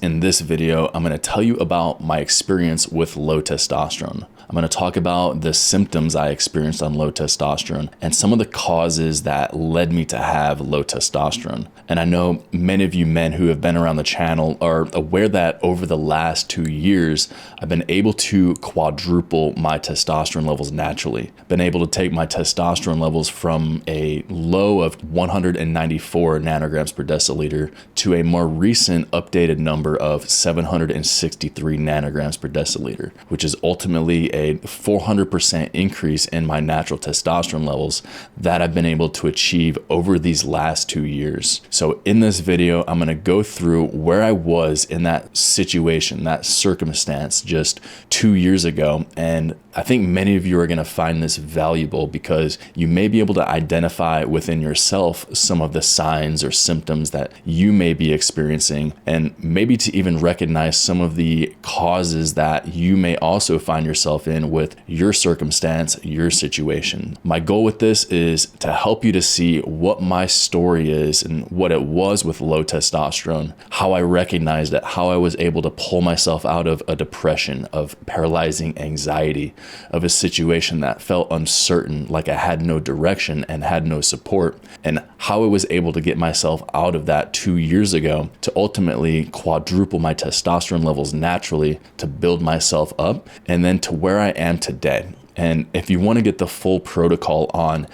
In this video, I'm going to tell you about my experience with low testosterone. I'm going to talk about the symptoms I experienced on low testosterone and some of the causes that led me to have low testosterone. And I know many of you men who have been around the channel are aware that over the last 2 years, I've been able to quadruple my testosterone levels naturally. Been able to take my testosterone levels from a low of 194 nanograms per deciliter to a more recent updated number of 763 nanograms per deciliter, which is ultimately a 400% increase in my natural testosterone levels that I've been able to achieve over these last 2 years. So in this video, I'm going to go through where I was in that situation, that circumstance just 2 years ago. And I think many of you are going to find this valuable because you may be able to identify within yourself some of the signs or symptoms that you may be experiencing, and maybe to even recognize some of the causes that you may also find yourself in with your circumstance, your situation. My goal with this is to help you to see what my story is and what it was with low testosterone, how I recognized it, how I was able to pull myself out of a depression, of paralyzing anxiety, of a situation that felt uncertain, like I had no direction and had no support, and how I was able to get myself out of that 2 years ago to ultimately quadruple my testosterone levels naturally, to build myself up, and then to where I am today. And if you want to get the full protocol on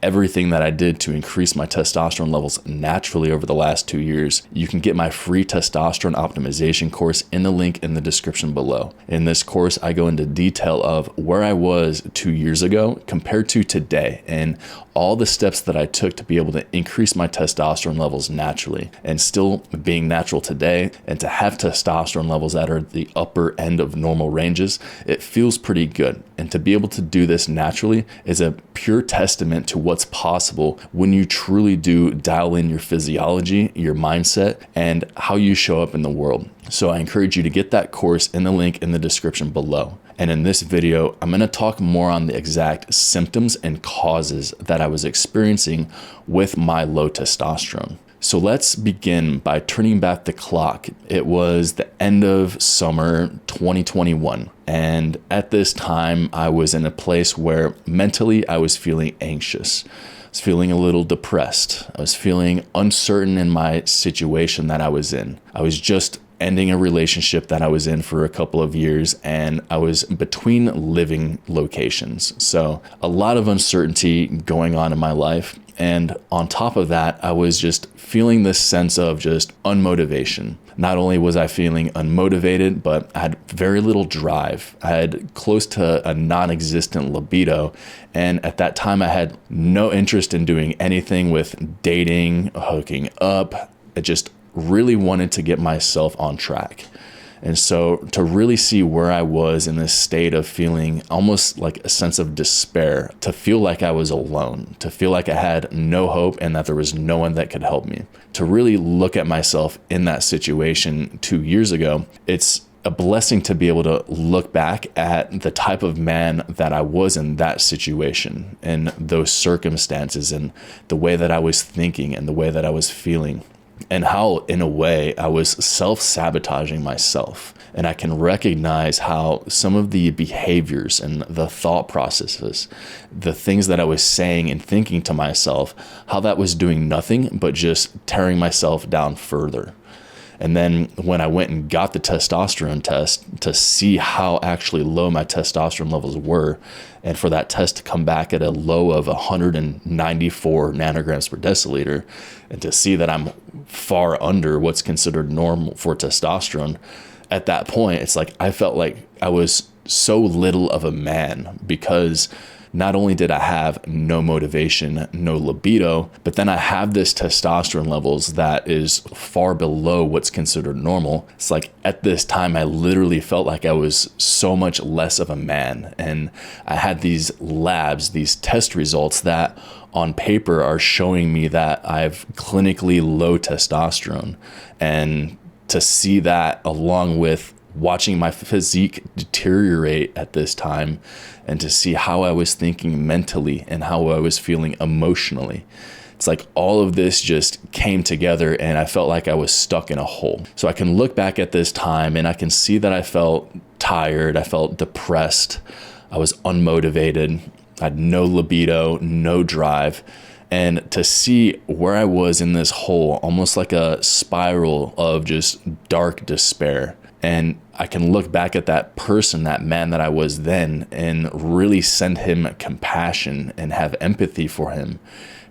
everything that I did to increase my testosterone levels naturally over the last 2 years, you can get my free testosterone optimization course in the link in the description below. In this course, I go into detail of where I was 2 years ago compared to today and all the steps that I took to be able to increase my testosterone levels naturally, and still being natural today, and to have testosterone levels that are at the upper end of normal ranges, it feels pretty good. And to be able to do this naturally is a pure testament to what's possible when you truly do dial in your physiology, your mindset, and how you show up in the world. So I encourage you to get that course in the link in the description below. And in this video, I'm going to talk more on the exact symptoms and causes that I was experiencing with my low testosterone. So let's begin by turning back the clock. It was the end of summer 2021. And at this time, I was in a place where mentally I was feeling anxious. I was feeling a little depressed. I was feeling uncertain in my situation that I was in. I was just ending a relationship that I was in for a couple of years, and I was between living locations. So a lot of uncertainty going on in my life. And on top of that, I was just feeling this sense of just unmotivation. Not only was I feeling unmotivated, but I had very little drive. I had close to a non-existent libido. And at that time, I had no interest in doing anything with dating, hooking up. I just really wanted to get myself on track. And so to really see where I was in this state of feeling almost like a sense of despair, to feel like I was alone, to feel like I had no hope and that there was no one that could help me, to really look at myself in that situation 2 years ago, it's a blessing to be able to look back at the type of man that I was in that situation and those circumstances and the way that I was thinking and the way that I was feeling, and how, in a way, I was self-sabotaging myself. And I can recognize how some of the behaviors and the thought processes, the things that I was saying and thinking to myself, how that was doing nothing but just tearing myself down further. And then when I went and got the testosterone test to see how actually low my testosterone levels were, and for that test to come back at a low of 194 nanograms per deciliter, and to see that I'm far under what's considered normal for testosterone, at that point, it's like I felt like I was so little of a man, because not only did I have no motivation, no libido, but then I have this testosterone levels that is far below what's considered normal. It's like at this time, I literally felt like I was so much less of a man. And I had these labs, these test results that on paper are showing me that I've clinically low testosterone. And to see that along with watching my physique deteriorate at this time, and to see how I was thinking mentally and how I was feeling emotionally, It's like all of this just came together and I felt like I was stuck in a hole. So I can look back at this time and I can see that I felt tired. I felt depressed. I was unmotivated. I had no libido, no drive. And to see where I was in this hole, almost like a spiral of just dark despair. And I can look back at that person, that man that I was then, and really send him compassion and have empathy for him,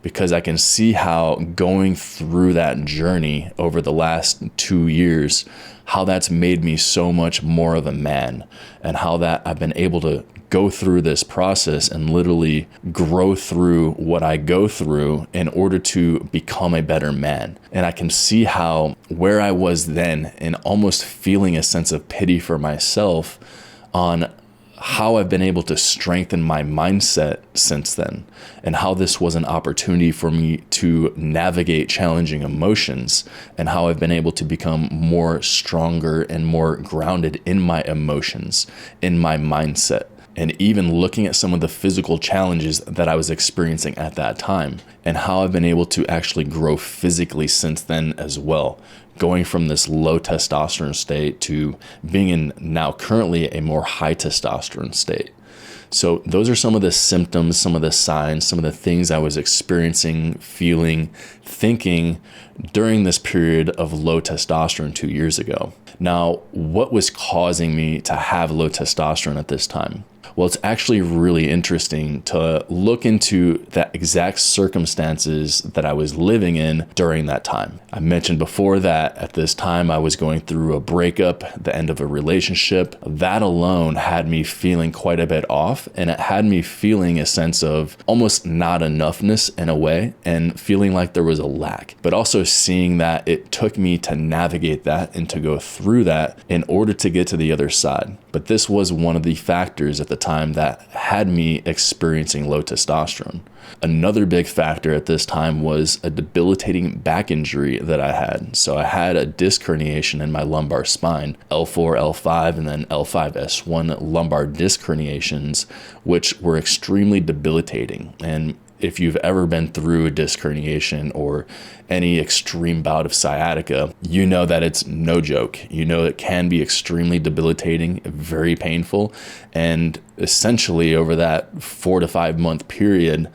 because I can see how going through that journey over the last 2 years, how that's made me so much more of a man, and how that I've been able to go through this process and literally grow through what I go through in order to become a better man. And I can see how where I was then, and almost feeling a sense of pity for myself on how I've been able to strengthen my mindset since then, and how this was an opportunity for me to navigate challenging emotions, and how I've been able to become more stronger and more grounded in my emotions, in my mindset. And even looking at some of the physical challenges that I was experiencing at that time, and how I've been able to actually grow physically since then as well, going from this low testosterone state to being in now currently a more high testosterone state. So those are some of the symptoms, some of the signs, some of the things I was experiencing, feeling, thinking during this period of low testosterone 2 years ago. Now, what was causing me to have low testosterone at this time? Well, it's actually really interesting to look into the exact circumstances that I was living in during that time. I mentioned before that at this time I was going through a breakup, the end of a relationship. That alone had me feeling quite a bit off, and it had me feeling a sense of almost not enoughness in a way, and feeling like there was a lack, but also seeing that it took me to navigate that and to go through that in order to get to the other side. But this was one of the factors at the time that had me experiencing low testosterone. Another big factor at this time was a debilitating back injury that I had. So I had a disc herniation in my lumbar spine, L4, L5, and then L5S1 lumbar disc herniations, which were extremely debilitating. And if you've ever been through a disc herniation or any extreme bout of sciatica, you know that it's no joke. You know it can be extremely debilitating, very painful, and essentially over that 4 to 5 month period,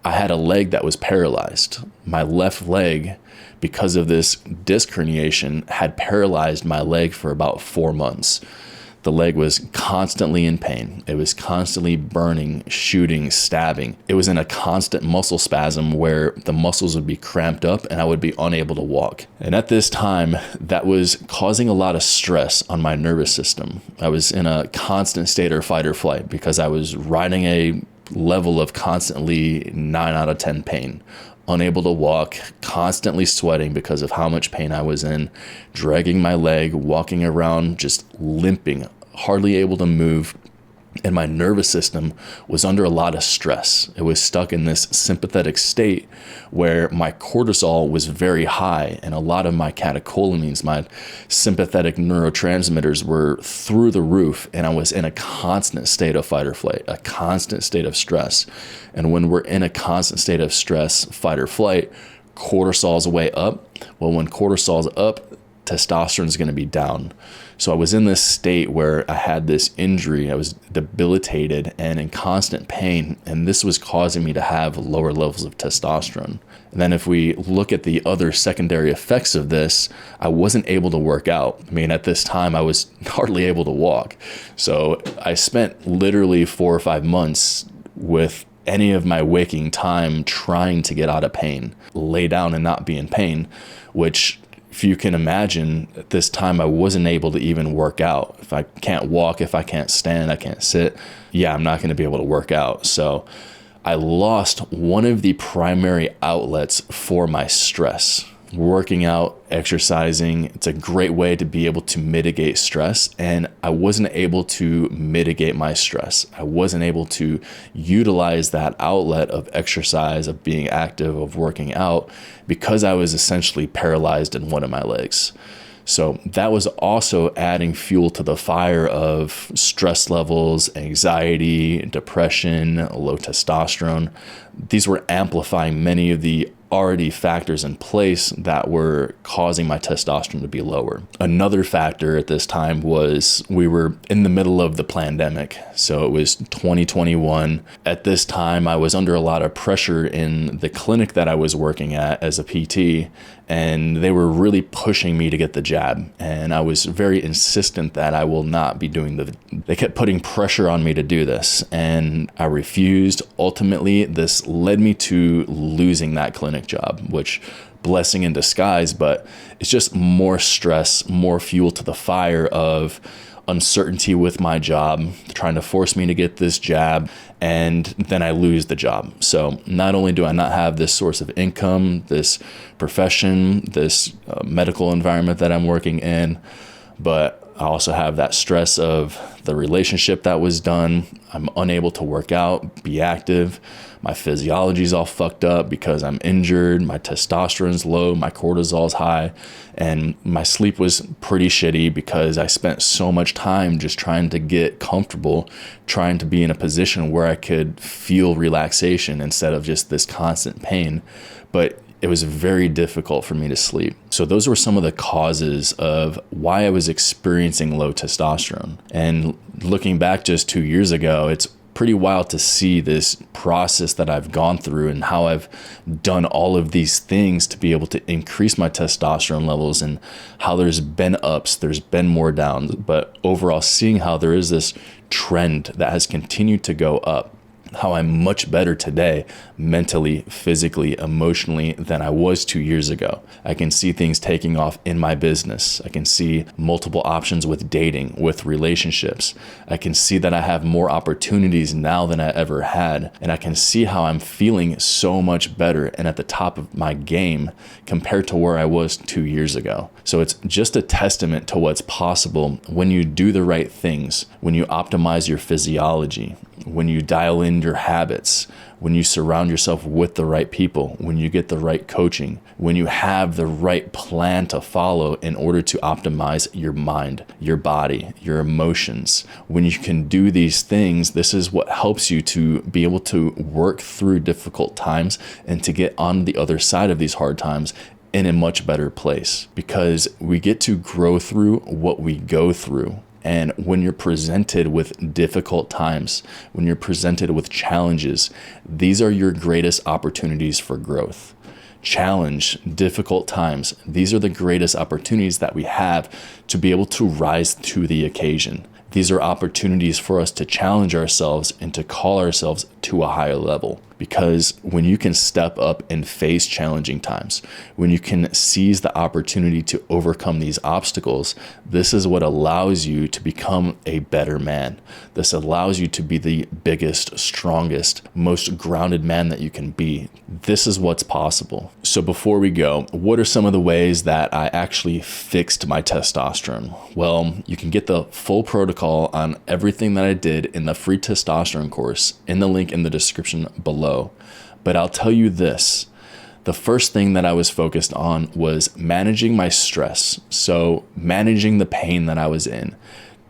I had a leg that was paralyzed. My left leg, because of this disc herniation, had paralyzed my leg for about 4 months. The leg was constantly in pain. It was constantly burning, shooting, stabbing. It was in a constant muscle spasm where the muscles would be cramped up and I would be unable to walk. And at this time, that was causing a lot of stress on my nervous system. I was in a constant state of fight or flight because I was riding a level of constantly 9 out of 10 pain. Unable to walk, constantly sweating because of how much pain I was in, dragging my leg, walking around, just limping, hardly able to move. And my nervous system was under a lot of stress. It was stuck in this sympathetic state where my cortisol was very high and a lot of my catecholamines, my sympathetic neurotransmitters, were through the roof, and I was in a constant state of fight or flight, a constant state of stress. And when we're in a constant state of stress, fight or flight, cortisol's way up. Well, when cortisol's up, testosterone is going to be down. So I was in this state where I had this injury. I was debilitated and in constant pain, and this was causing me to have lower levels of testosterone. And then if we look at the other secondary effects of this, I wasn't able to work out. I mean, at this time, I was hardly able to walk. So I spent literally 4 or 5 months with any of my waking time trying to get out of pain, lay down and not be in pain, which, if you can imagine, at this time I wasn't able to even work out. If I can't walk, if I can't stand, I can't sit, I'm not going to be able to work out. So I lost one of the primary outlets for my stress. Working out, exercising, it's a great way to be able to mitigate stress, and I wasn't able to mitigate my stress. I wasn't able to utilize that outlet of exercise, of being active, of working out, because I was essentially paralyzed in one of my legs. So that was also adding fuel to the fire of stress levels, anxiety, depression, low testosterone. These were amplifying many of the already factors in place that were causing my testosterone to be lower. Another factor at this time was we were in the middle of the pandemic. So it was 2021. At this time, I was under a lot of pressure in the clinic that I was working at as a PT, and they were really pushing me to get the jab. And I was very insistent that I will not be doing they kept putting pressure on me to do this, and I refused. Ultimately, this led me to losing that clinic job, which blessing in disguise, but it's just more stress, more fuel to the fire of uncertainty with my job, trying to force me to get this jab, and then I lose the job. So not only do I not have this source of income, this profession, this medical environment that I'm working in, but I also have that stress of the relationship that was done. I'm unable to work out, be active. My physiology is all fucked up because I'm injured. My testosterone's low, my cortisol's high, and my sleep was pretty shitty because I spent so much time just trying to get comfortable, trying to be in a position where I could feel relaxation instead of just this constant pain. But it was very difficult for me to sleep. So those were some of the causes of why I was experiencing low testosterone. And looking back just 2 years ago, it's pretty wild to see this process that I've gone through and how I've done all of these things to be able to increase my testosterone levels, and how there's been ups, there's been more downs, but overall seeing how there is this trend that has continued to go up. How I'm much better today, mentally, physically, emotionally, than I was 2 years ago. I can see things taking off in my business. I can see multiple options with dating, with relationships. I can see that I have more opportunities now than I ever had. And I can see how I'm feeling so much better and at the top of my game compared to where I was 2 years ago. So it's just a testament to what's possible when you do the right things, when you optimize your physiology, when you dial in your habits, when you surround yourself with the right people, when you get the right coaching, when you have the right plan to follow in order to optimize your mind, your body, your emotions. When you can do these things, this is what helps you to be able to work through difficult times and to get on the other side of these hard times in a much better place, because we get to grow through what we go through. And when you're presented with difficult times, when you're presented with challenges, these are your greatest opportunities for growth. Challenge, difficult times, these are the greatest opportunities that we have to be able to rise to the occasion. These are opportunities for us to challenge ourselves and to call ourselves to a higher level. Because when you can step up and face challenging times, when you can seize the opportunity to overcome these obstacles, this is what allows you to become a better man. This allows you to be the biggest, strongest, most grounded man that you can be. This is what's possible. So before we go, what are some of the ways that I actually fixed my testosterone? Well, you can get the full protocol on everything that I did in the free testosterone course in the link in the description below. But I'll tell you this, the first thing that I was focused on was managing my stress. So managing the pain that I was in,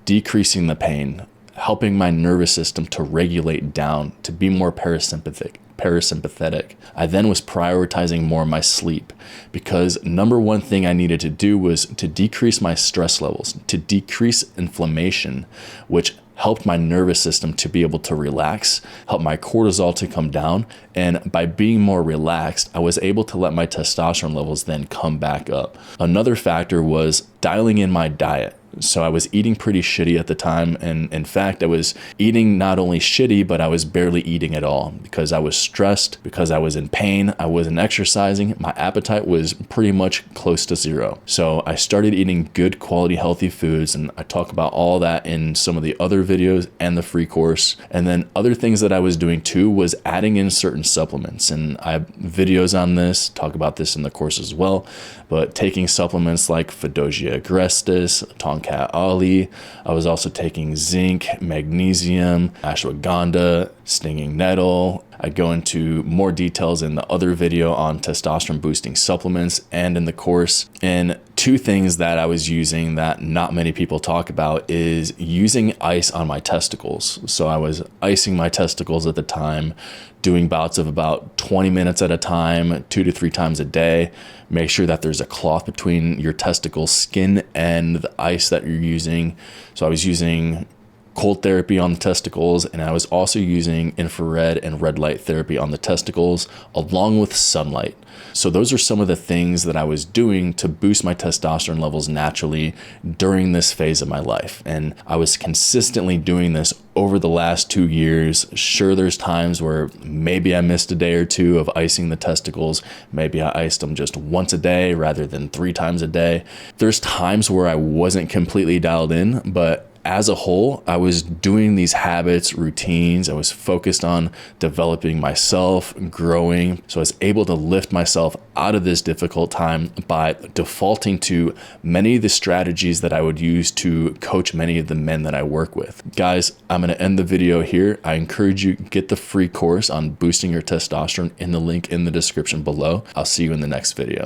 decreasing the pain, helping my nervous system to regulate down, to be more parasympathetic. I then was prioritizing more my sleep, because number one thing I needed to do was to decrease my stress levels, to decrease inflammation, which helped my nervous system to be able to relax, helped my cortisol to come down. And by being more relaxed, I was able to let my testosterone levels then come back up. Another factor was dialing in my diet. So I was eating pretty shitty at the time. And in fact, I was eating not only shitty, but I was barely eating at all because I was stressed, because I was in pain. I wasn't exercising. My appetite was pretty much close to zero. So I started eating good quality, healthy foods. And I talk about all that in some of the other videos and the free course. And then other things that I was doing too was adding in certain supplements. And I have videos on this, talk about this in the course as well. But taking supplements like Fedosia agrestis, Tonkat Ali. I was also taking zinc, magnesium, ashwagandha, stinging nettle. I go into more details in the other video on testosterone boosting supplements and in the course. And two things that I was using that not many people talk about is using ice on my testicles. So I was icing my testicles at the time, doing bouts of about 20 minutes at a time, 2 to 3 times a day. Make sure that there's a cloth between your testicle skin and the ice that you're using. So I was using cold therapy on the testicles, and I was also using infrared and red light therapy on the testicles, along with sunlight. So those are some of the things that I was doing to boost my testosterone levels naturally during this phase of my life. And I was consistently doing this over the last 2 years. Sure, there's times where maybe I missed a day or two of icing the testicles. Maybe I iced them just once a day rather than 3 times a day. There's times where I wasn't completely dialed in, but as a whole, I was doing these habits, routines. I was focused on developing myself, growing. So I was able to lift myself out of this difficult time by defaulting to many of the strategies that I would use to coach many of the men that I work with. Guys, I'm going to end the video here. I encourage you, get the free course on boosting your testosterone in the link in the description below. I'll see you in the next video.